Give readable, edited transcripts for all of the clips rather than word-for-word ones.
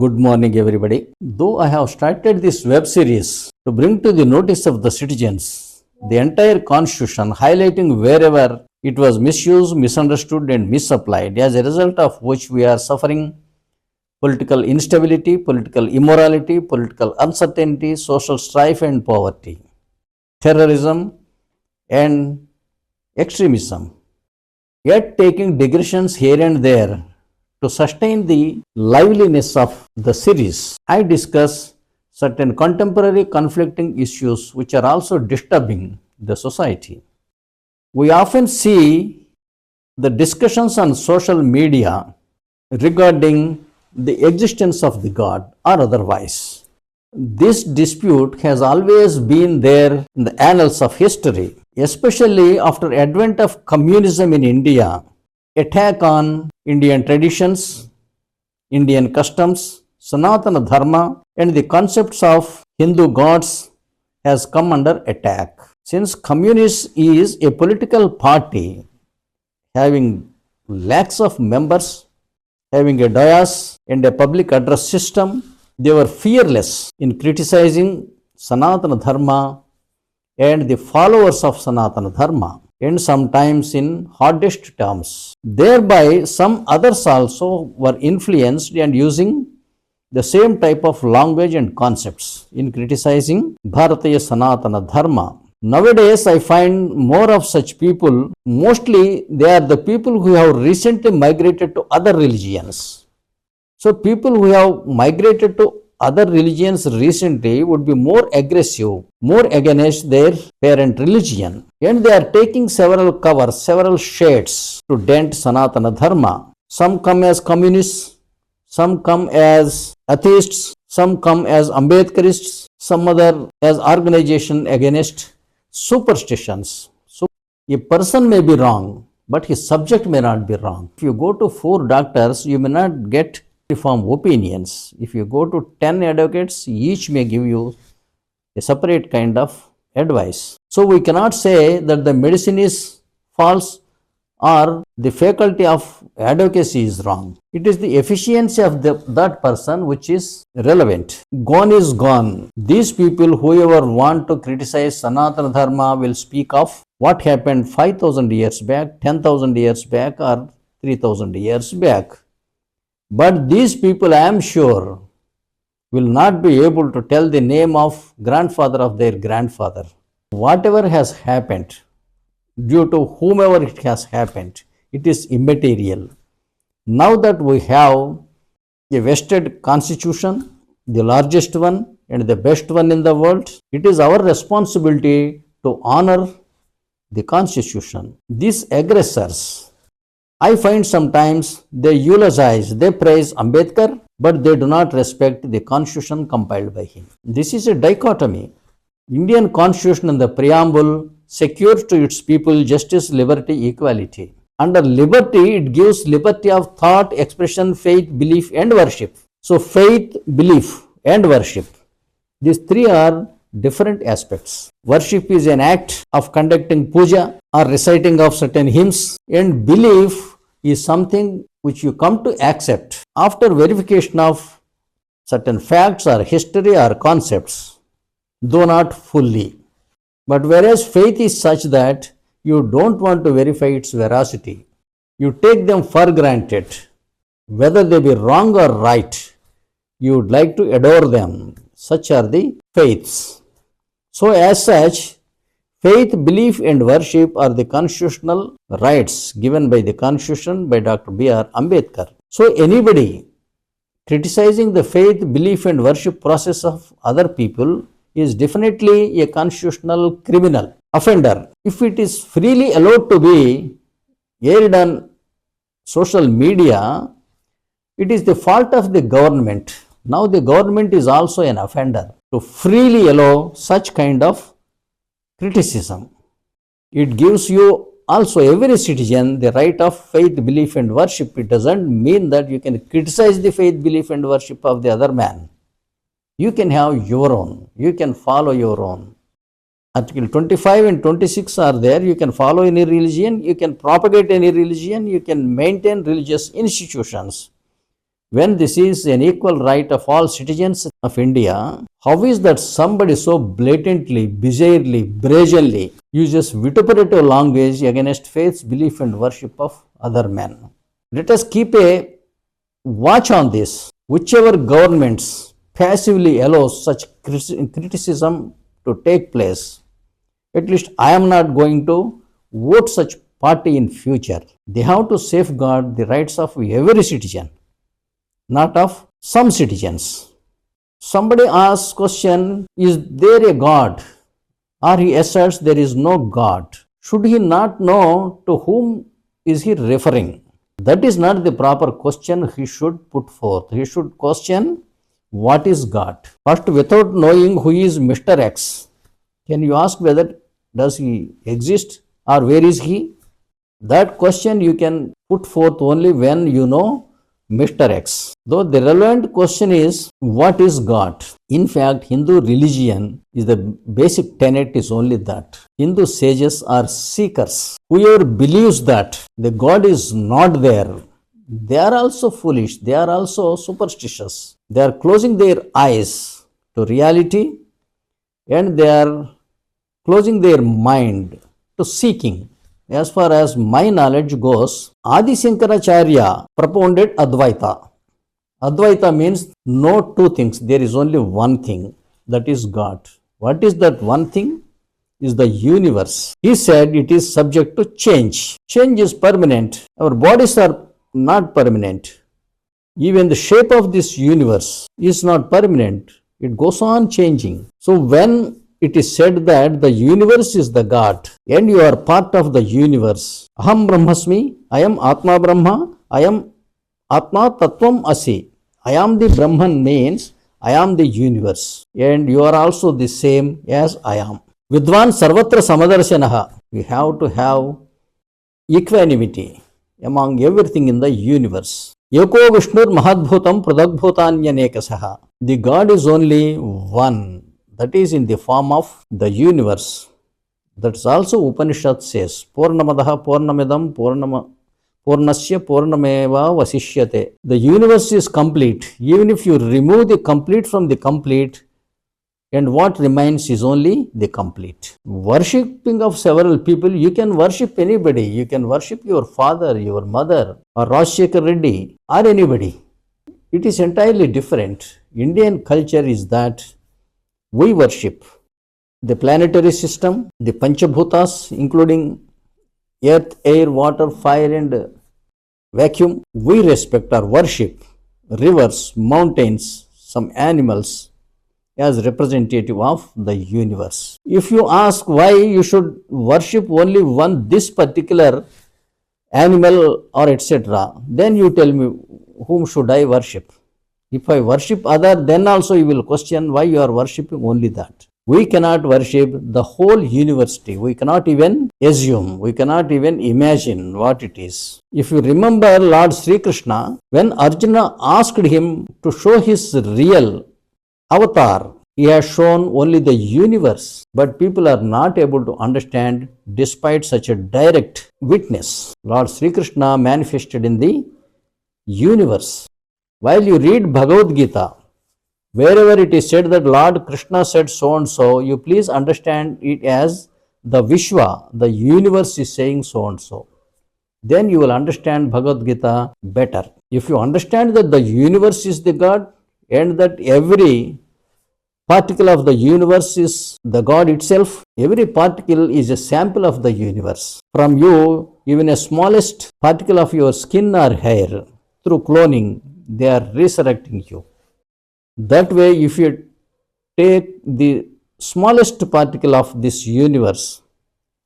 Good morning, everybody. Though I have started this web series to bring to the notice of the citizens the entire constitution, highlighting wherever it was misused, misunderstood, and misapplied, as a result of which we are suffering political instability, political immorality, political uncertainty, social strife, and poverty, terrorism, and extremism. Yet, taking digressions here and there to sustain the liveliness of the series, I discuss certain contemporary conflicting issues which are also disturbing the society. We often see the discussions on social media regarding the existence of the God or otherwise. This dispute has always been there in the annals of history, especially after advent of communism in India. Attack on Indian traditions, Indian customs, Sanatan Dharma, and the concepts of Hindu gods has come under attack. Since communist is a political party having lakhs of members, having a dais and a public address system, they were fearless in criticizing Sanatana Dharma and the followers of Sanatana Dharma, and sometimes in hardest terms. Thereby, some others also were influenced and using the same type of language and concepts in criticizing Bhartaya Sanatana Dharma. Nowadays, I find more of such people. Mostly, they are the people who have recently migrated to other religions. So, people who have migrated to other religions recently would be more aggressive, more against their parent religion. And they are taking several covers, several shades to dent Sanatana Dharma. Some come as communists, some come as atheists, some come as Ambedkarists, some other as organization against superstitions. So a person may be wrong, but his subject may not be wrong. If you go to 4 doctors, you may not get uniform opinions. If you go to 10 advocates, each may give you a separate kind of advice. So we cannot say that the medicine is false or the faculty of advocacy is wrong. It is the efficiency of that person which is relevant. Gone is gone. These people, whoever want to criticize Sanatana Dharma, will speak of what happened 5,000 years back, 10,000 years back, or 3,000 years back. But these people, I am sure, will not be able to tell the name of grandfather of their grandfather. Whatever has happened, due to whomever it has happened, it is immaterial. Now that we have a vested constitution, the largest one and the best one in the world, it is our responsibility to honor the constitution. These aggressors, I find sometimes they eulogize, they praise Ambedkar, but they do not respect the constitution compiled by him. This is a dichotomy. Indian constitution in the preamble secures to its people justice, liberty, equality. Under liberty, it gives liberty of thought, expression, faith, belief, and worship. So faith, belief, and worship, these 3 are different aspects. Worship is an act of conducting puja or reciting of certain hymns, and belief is something which you come to accept after verification of certain facts or history or concepts, though not fully. But whereas faith is such that you don't want to verify its veracity, you take them for granted, whether they be wrong or right, you would like to adore them. Such are the faiths. So as such, faith, belief, and worship are the constitutional rights given by the Constitution by Dr. B.R. Ambedkar. So anybody criticizing the faith, belief, and worship process of other people is definitely a constitutional criminal offender. If it is freely allowed to be aired on social media, it is the fault of the government. Now the government is also an offender to freely allow such kind of criticism. It gives you also, every citizen, the right of faith, belief, and worship. It doesn't mean that you can criticize the faith, belief, and worship of the other man. You can have your own. You can follow your own. Article 25 and 26 are there. You can follow any religion. You can propagate any religion. You can maintain religious institutions. When this is an equal right of all citizens of India, how is that somebody so blatantly, bizarrely, brazenly uses vituperative language against faith's belief and worship of other men? Let us keep a watch on this. Whichever governments passively allows such criticism to take place, at least I am not going to vote such party in future. They have to safeguard the rights of every citizen, not of some citizens. Somebody asks question, is there a God? Or he asserts there is no God. Should he not know to whom is he referring? That is not the proper question he should put forth. He should question what is God. First, without knowing who is Mr. X, can you ask whether does he exist or where is he? That question you can put forth only when you know Mr. X. Though the relevant question is, what is God? In fact, Hindu religion is the basic tenet is only that. Hindu sages are seekers. Whoever believes that the God is not there, they are also foolish, they are also superstitious. They are closing their eyes to reality and they are closing their mind to seeking. As far as my knowledge goes, Adi Shankaracharya propounded Advaita. Advaita means no two things, there is only one thing, that is God. What is that one thing? Is the universe. He said it is subject to change. Change is permanent. Our bodies are not permanent. Even the shape of this universe is not permanent. It goes on changing. So when it is said that the universe is the God and you are part of the universe. Aham Brahmasmi, I am Atma Brahma, I am Atma Tattvam Asi. I am the Brahman means I am the universe and you are also the same as I am. Vidvan Sarvatra Samadarshanaha. We have to have equanimity among everything in the universe. Yoko Vishnur Mahadbhutam Pradakbhutanyanekasaha. The God is only one. That is in the form of the universe. That's also Upanishad says, Purnamadaha Purnamidam Purnasya Purnameva Vasishyate. The universe is complete. Even if you remove the complete from the complete, and what remains is only the complete. Worshipping of several people, you can worship anybody. You can worship your father, your mother, or Rajshekar Reddy, or anybody. It is entirely different. Indian culture is that we worship the planetary system, the Panchabhutas, including earth, air, water, fire, and vacuum. We respect or worship rivers, mountains, some animals as representative of the universe. If you ask why you should worship only this particular animal or etc., then you tell me whom should I worship. If I worship other, then also you will question why you are worshipping only that. We cannot worship the whole university. We cannot even assume. We cannot even imagine what it is. If you remember Lord Sri Krishna, when Arjuna asked him to show his real avatar, he has shown only the universe. But people are not able to understand despite such a direct witness. Lord Sri Krishna manifested in the universe. While you read Bhagavad Gita, wherever it is said that Lord Krishna said so and so, you please understand it as the Vishwa, the universe is saying so and so. Then you will understand Bhagavad Gita better. If you understand that the universe is the God and that every particle of the universe is the God itself, every particle is a sample of the universe. From you, even a smallest particle of your skin or hair, through cloning, they are resurrecting you. That way, if you take the smallest particle of this universe,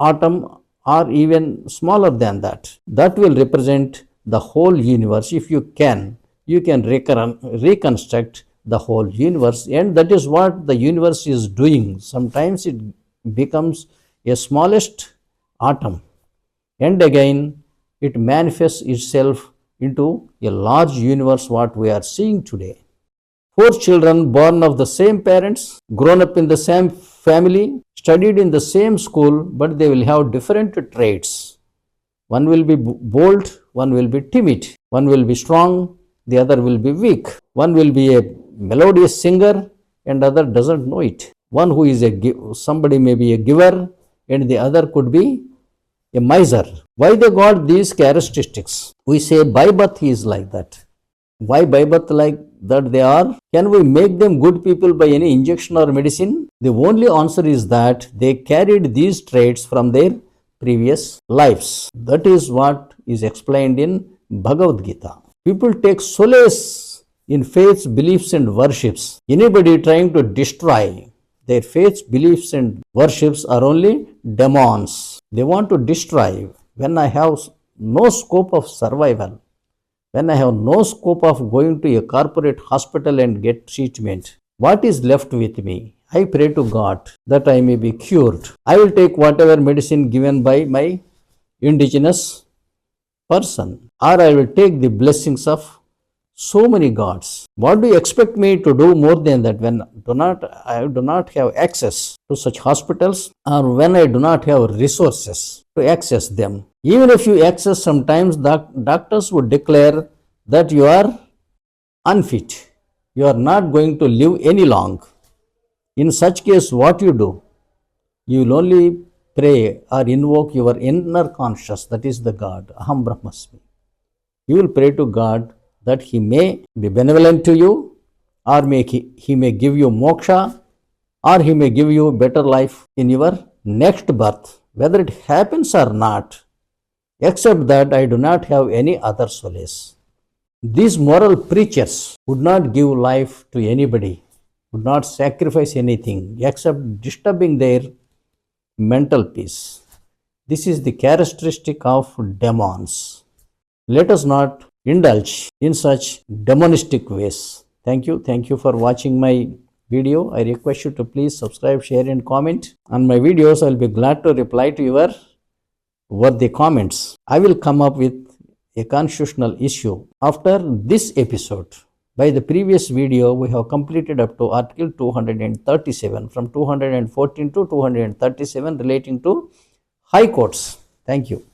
atom or even smaller than that, that will represent the whole universe. If you can reconstruct the whole universe, and that is what the universe is doing. Sometimes it becomes a smallest atom and again it manifests itself into a large universe, what we are seeing today. 4 children born of the same parents, grown up in the same family, studied in the same school, but they will have different traits. One will be bold, one will be timid, one will be strong, the other will be weak. One will be a melodious singer and other doesn't know it. One who is somebody may be a giver and the other could be a miser. Why they got these characteristics? We say by birth he is like that. Why by birth like that they are? Can we make them good people by any injection or medicine? The only answer is that they carried these traits from their previous lives. That is what is explained in Bhagavad Gita. People take solace in faiths, beliefs and worships. Anybody trying to destroy their faiths, beliefs and worships are only demons. They want to destroy. When I have no scope of survival, when I have no scope of going to a corporate hospital and get treatment, what is left with me? I pray to God that I may be cured. I will take whatever medicine given by my indigenous person, or I will take the blessings of so many gods. What do you expect me to do more than that when I do not have access to such hospitals, or when I do not have resources to access them? Even if you access, sometimes the doctors would declare that you are unfit. You are not going to live any long. In such case, what you do? You will only pray or invoke your inner conscious, that is the God, Aham Brahmasmi. You will pray to God that He may be benevolent to you, or He may give you moksha, or He may give you better life in your next birth. Whether it happens or not, except that I do not have any other solace. These moral preachers would not give life to anybody, would not sacrifice anything except disturbing their mental peace. This is the characteristic of demons. Let us not indulge in such demonistic ways. Thank you. Thank you for watching my video. I request you to please subscribe, share and comment on my videos. I will be glad to reply to your worthy comments. I will come up with a constitutional issue after this episode. By the previous video, we have completed up to Article 237, from 214 to 237 relating to high courts. Thank you.